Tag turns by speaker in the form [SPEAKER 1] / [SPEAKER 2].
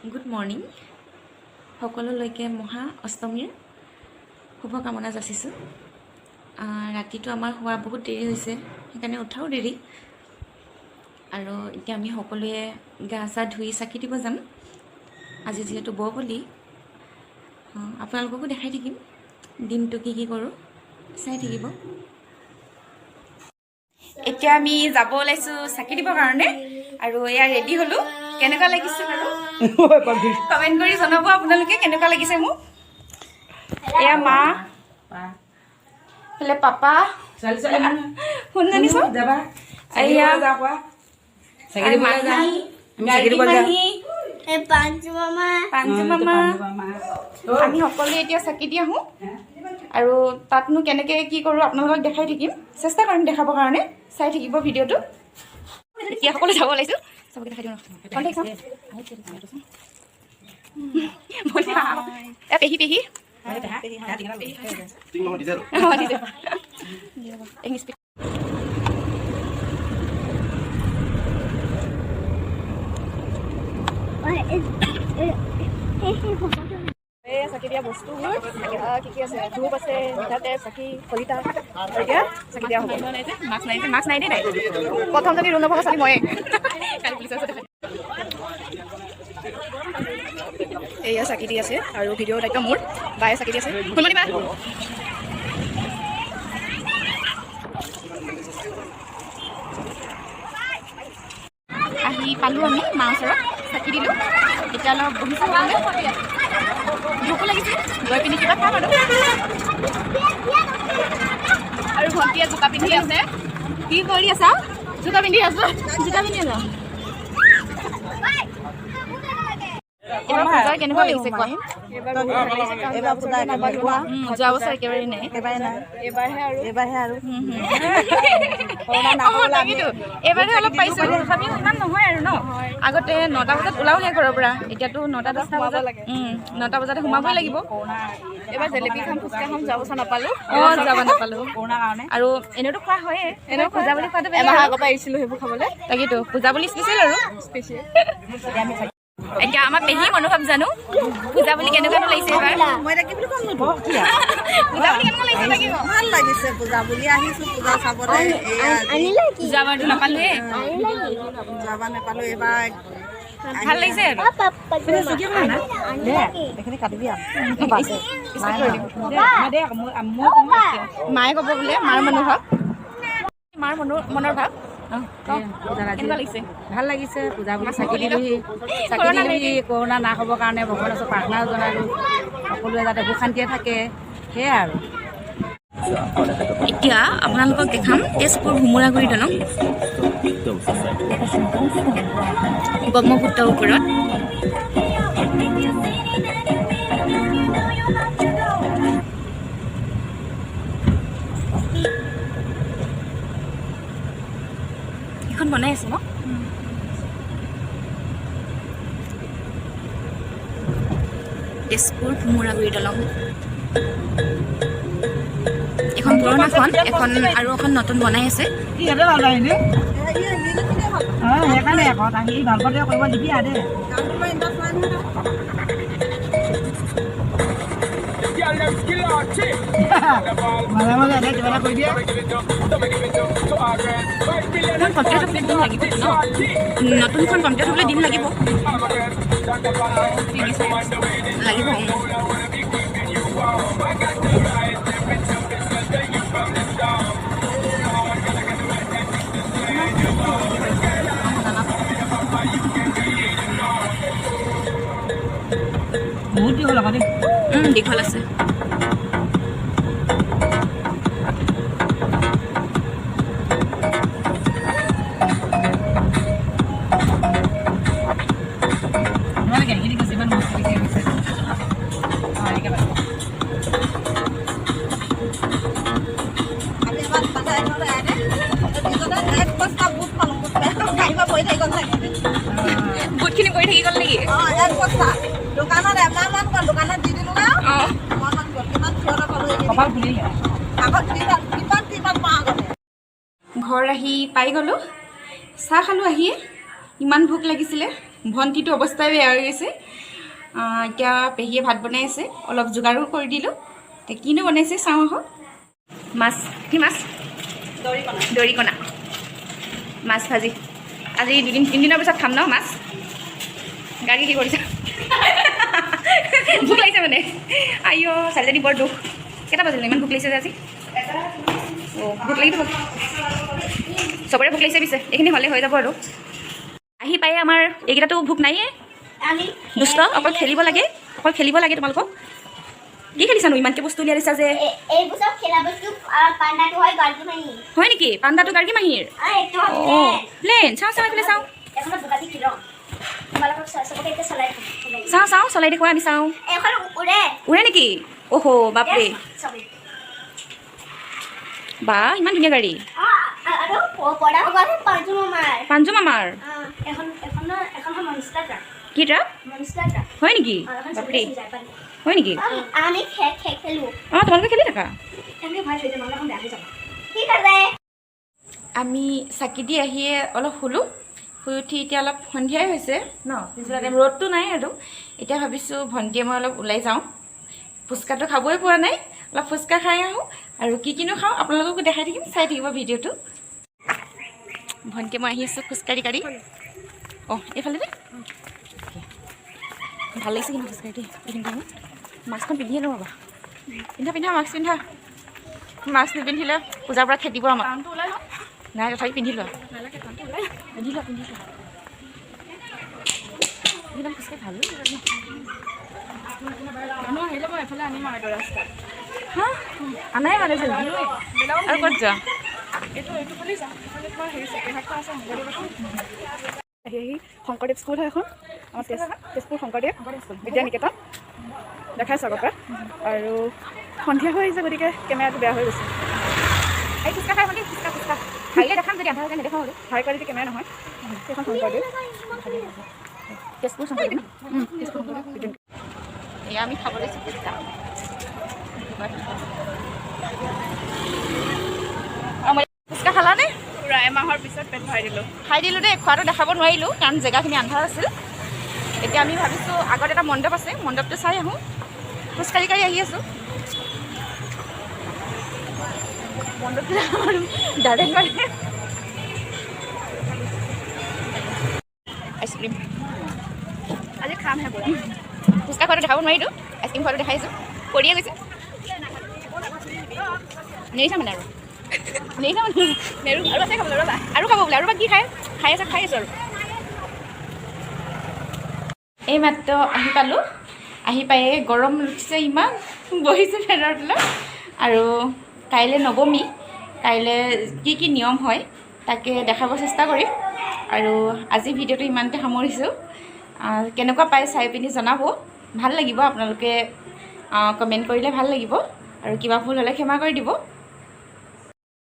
[SPEAKER 1] Good morning সকলোলৈকে মহা অষ্টমীৰ শুভকামনা যাচিছোঁ। ৰাতিটো আমাৰ শুৱা বহুত দেৰি হৈছে, সেইকাৰণে উঠাও দেৰি। আৰু এতিয়া আমি সকলোৱে গা চা ধুই চাকি দিব যাম। আজি যিহেতু বৰবলি, আপোনালোককো দেখাই থাকিম দিনটো কি কি কৰোঁ, চাই থাকিব। এতিয়া আমি যাব ওলাইছোঁ চাকি দিবৰ কাৰণে, আৰু এয়া ৰেডি হ'লোঁ। কেনেকুৱা লাগিছে বাৰু কমেণ্ট কৰি জনাব আপোনালোকে কেনেকুৱা লাগিছে মোক। এয়া মা, এইফালে পাপা, শুন জানিছ এয়া আমি সকলোৱে এতিয়া চাকি দি আহোঁ, আৰু তাতনো কেনেকৈ কি কৰোঁ আপোনালোকক দেখাই থাকিম, চেষ্টা কৰিম দেখাবৰ কাৰণে। চাই থাকিব ভিডিঅ'টো। এতিয়া সকলো যাব ওলাইছোঁ, চবকে দেখাই দিওঁ। পেহী পেহী চাকি দিয়া বস্তুবোৰ কি কি আছে? ধূপ আছে, মিঠাতেল, চাকি, খলিতা। এতিয়া চাকি দিয়া হ'ব। মাস্ক নাই দেই। নাই প্ৰথম যদি ৰুণ নভগা চালি ময়ে এয়া চাকি দি আছে, আৰু ভিডিঅ' দায়িত্ব মোৰ। বায়ে চাকি দি আছে। শুনমনি বা আহি পালোঁ আমি মা ওচৰত, চাকি দিলোঁ। এতিয়া অলপ বহিছোঁ, ভোকো লাগিছে, গৈ পিনি কিবা খাম আৰু ভণ্টিয়ে জোতা পিন্ধি আছে। কি কৰি আছা? জোতা পিন্ধি আছোঁ। এইবাৰ পূজাৰ কেনেকুৱা লাগিছে কোৱা? যোৱা বছৰ একেবাৰে নাই, এইবাৰহে আৰু এইবাৰহে অলপ পাইছোঁ। তথাপিও ইমান নহয় আৰু ন। আগতে 9টা বজাত ওলাওহে ঘৰৰ পৰা, এতিয়াতো 9টা 10টা বজাত 9টা বজাতে সোমাবই লাগিব। এইবাৰ জেলেপি খাম, ফুচকা খাম, যোৱা বছৰ নাপালোঁ। যাব নাপালোঁ আৰু এনেওতো খোৱা হয়ে। এনেও পূজা বুলি খোৱাটো এমাহ আগৰ পৰা আহিছিলোঁ সেইবোৰ খাবলৈ। তাকেতো পূজা বুলি স্পেচিয়েল আৰু এতিয়া আমাৰ পেহী মনোভাৱ জানো পূজা বুলি কেনেকুৱাটো লাগিছে এইবাৰ?
[SPEAKER 2] ভাল লাগিছে পূজা বুলি আহিছোঁ, পূজা চাবলৈ।
[SPEAKER 1] যোৱাবাৰটো নাপালোঁৱে,
[SPEAKER 2] যোৱাবাৰ নাপালোঁ, এইবাৰ
[SPEAKER 1] ভাল লাগিছে আৰু মায়ে ক'ব বোলে মাৰ মনোভাৱ, মাৰ মনৰ ভাৱ কেনেকুৱা লাগিছে?
[SPEAKER 3] ভাল লাগিছে পূজা বুলি চাকি দিলোহি। কৰোণা না হ'বৰ কাৰণে ভগৱানৰ ওচৰত প্ৰাৰ্থনা জনালোঁ, সকলোৱে যাতে সুখ শান্তিয়ে থাকে, সেয়াই আৰু।
[SPEAKER 1] এতিয়া আপোনালোকক দেখাম তেজপুৰ ভোমোৰাগুৰি দলং, ব্ৰহ্মপুত্ৰৰ ওপৰত। এখন বনাই আছে ন? তেজপুৰ ভোমোৰাগুৰি দলং। এখন পুৰণাখন, এখন আৰু এখন নতুন বনাই আছে।
[SPEAKER 3] সেইকাৰণে আকৌ আহি ভাল পালে কৰিব নিদিয়া দে। মাজে মাজে এনে কিবা এটা কৰি দিয়ে।
[SPEAKER 1] কমপ্লিট হ'বলৈ দিন লাগিব ন? নতুনখন কমপ্লিট হ'বলৈ দিন লাগিব।
[SPEAKER 3] বহুত দীঘল আকৌ দেই।
[SPEAKER 1] দীঘল আছে। বুটখিনি পৰি থাকি গ'ল নেকি?
[SPEAKER 2] দোকানত এমাহমান গ'ল, দোকানত দি দিলোঁ ন।
[SPEAKER 1] ঘৰ আহি পাই গ'লোঁ, চাহ খালোঁ আহিয়ে। ইমান ভোক লাগিছিলে, ভণ্টিটো অৱস্থাই বেয়া হৈ গৈছে। এতিয়া পেহীয়ে ভাত বনাই আছে, অলপ যোগাৰো কৰি দিলোঁ। এতিয়া কিনো বনাইছে চাওঁ আহক। মাছ, কি মাছ? দৰিকণা মাছ ভাজি। আজি 2-3 দিনৰ পিছত খাম ন মাছ। গাড়ী কি কৰিছে? ভোক লাগিছে মানে। আইঅ ছোৱালীজনী বৰ দুখ। কেইটা বাজিলে ইমান ভোক লাগিছে যে আজি? অঁ ভোক লাগিব, চবৰে ভোক লাগিছে পিছে। এইখিনি হ'লে হৈ যাব আৰু। আহি পায়ে আমাৰ এইকেইটাতো ভোক নাইয়ে, দুষ্ট। অকল খেলিব লাগে, তোমালোকক। কি খেলিছানো? ইমানকৈ বস্তু উলিয়াই দিছা যে। হয় নেকি? পাণ্ডাটো গাৰ্গী মাহীৰ? অঁ প্লেন। চাওঁ এইফালে চাওঁ। চাওঁ চলাই দেখুৱা, আমি চাওঁ। উৰে নেকি? অহ বাপৰে, বা ইমান ধুনীয়া গাড়ী। পাঞ্জু মামাৰ কি ট্ৰাক? হয় নেকি? বাপৰে, হয় নেকি? অঁ তোমালোকে খেলি থাকা। আমি চাকি দি আহিয়ে অলপ শুলোঁ। শুই উঠি এতিয়া অলপ সন্ধিয়াই হৈছে ন, পিছবেলা টাইম, ৰ'দটো নাই আৰু। এতিয়া ভাবিছোঁ ভণ্টিয়ে মই অলপ ওলাই যাওঁ। ফুচকাটো খাবই পোৱা নাই, অলপ ফুচকা খাই আহোঁ। আৰু কিনো খাওঁ আপোনালোককো দেখাই থাকিম, চাই থাকিব ভিডিঅ'টো। ভণ্টিয়ে মই আহি আছোঁ খোজকাঢ়ি কাঢ়ি। অঁ এইফালে দে, ভাল লাগিছে কিন্তু খোজকাঢ়ি দেই। এইখিনি টাইমত মাস্কখন পিন্ধিয়ে লওঁ ৰ'বা। পিন্ধা মাস্ক পিন্ধা। মাস্ক নিপিন্ধিলে পূজাৰ পৰা খেদিব আমাক। নাই তথাপি পিন্ধি লোৱা, পিন্ধি লোৱা। একদম খোজকাঢ়ি ভালো হা আনাই মানে আৰু ক'ত যোৱা?
[SPEAKER 4] শংকৰদেৱ স্কুল হয় এখন, আমাৰ তেজপুৰ শংকৰদেৱ বিদ্যা নিকেতন দেখাইছোঁ আগৰ পৰা। আৰু সন্ধিয়া হৈ আহিছে গতিকে কেমেৰাটো বেয়া হৈ গৈছে।
[SPEAKER 1] এই ফুচকা খাই ভণ্টি, ফুচকা খাইলে দেখাম, যদি আধা নেদেখাওঁ আৰু।
[SPEAKER 4] হাই কোৱালিটি কেমেৰা নহয়, সেইখন শংকৰদেৱ
[SPEAKER 1] তেজপুৰ শংকৰদেৱ ন?
[SPEAKER 4] তেজপুৰ শংকৰদেৱ বিদ্যা নিকেতন।
[SPEAKER 1] এয়া আমি খাব লৈছোঁ ফুচকা। ফুচকা খালানে?
[SPEAKER 4] পূৰা এমাহৰ পিছত পেট ভৰাই দিলোঁ।
[SPEAKER 1] খাই দিলোঁ দেই, খোৱাটো দেখাব নোৱাৰিলোঁ কাৰণ জেগাখিনি আন্ধাৰ আছিল। এতিয়া আমি ভাবিছোঁ আগত এটা মণ্ডপ আছে, মণ্ডপটো চাই আহোঁ। খোজকাঢ়ি আহি আছোঁ। মণ্ডপটো ডাইৰেক্ট মানে আইচক্ৰীম
[SPEAKER 4] আজি খামহে বোলে।
[SPEAKER 1] ফুচকা খোৱাটো দেখাব নোৱাৰিলোঁ, আইচক্ৰীম খোৱাটো দেখাইছোঁ। কৰিয়ে গৈছে নেৰিছা মানে আৰু নেৰিছা মানে নেৰু আৰু আছে খাবলৈ ৰ'বা, আৰু খাব বোলে। আৰু বা কি খাই আছোঁ আৰু। এই মাত্ৰ আহি পালোঁ। আহি পায়ে গৰম উঠিছে ইমান, বহিছোঁ ফেনৰ তলত। আৰু কাইলৈ নৱমী, কাইলৈ কি নিয়ম হয় তাকে দেখাব চেষ্টা কৰিম। আৰু আজি ভিডিঅ'টো ইমানতে সামৰিছোঁ। কেনেকুৱা পাই চাই পিনি জনাব, ভাল লাগিব। আপোনালোকে কমেণ্ট কৰিলে ভাল লাগিব। আৰু কিবা ভুল হ'লে ক্ষমা কৰি দিব।